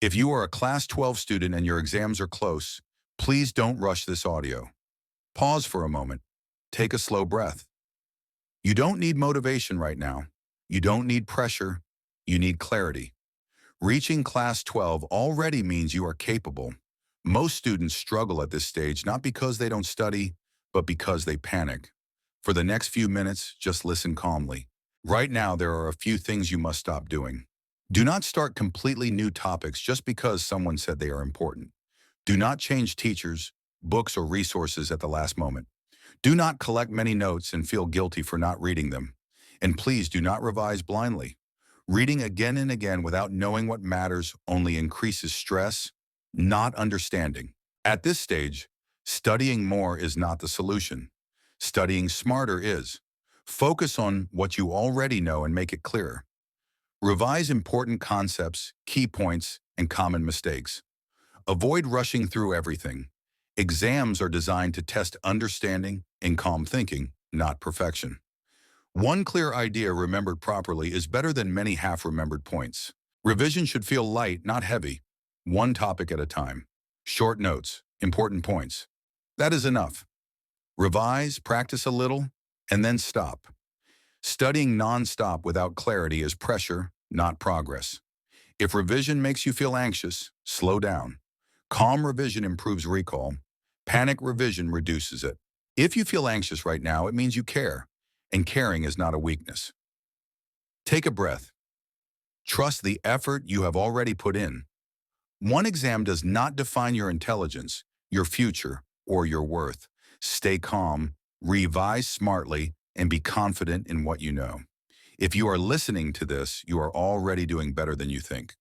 If you are a Class 12 student and your exams are close, please don't rush this audio. Pause for a moment. Take a slow breath. You don't need motivation right now. You don't need pressure. You need clarity. Reaching Class 12 already means you are capable. Most students struggle at this stage not because they don't study, but because they panic. For the next few minutes, just listen calmly. Right now, there are a few things you must stop doing. Do not start completely new topics just because someone said they are important. Do not change teachers, books, or resources at the last moment. Do not collect many notes and feel guilty for not reading them. And please do not revise blindly. Reading again and again without knowing what matters only increases stress, not understanding. At this stage, studying more is not the solution. Studying smarter is. Focus on what you already know and make it clearer. Revise important concepts, key points, and common mistakes. Avoid rushing through everything. Exams are designed to test understanding and calm thinking, not perfection. One clear idea remembered properly is better than many half-remembered points. Revision should feel light, not heavy. One topic at a time. Short notes, important points. That is enough. Revise, practice a little, and then stop. Studying non-stop without clarity is pressure, not progress. If revision makes you feel anxious, slow down. Calm revision improves recall. Panic revision reduces it. If you feel anxious right now, it means you care, and caring is not a weakness. Take a breath. Trust the effort you have already put in. One exam does not define your intelligence, your future, or your worth. Stay calm, revise smartly, and be confident in what you know. If you are listening to this, you are already doing better than you think.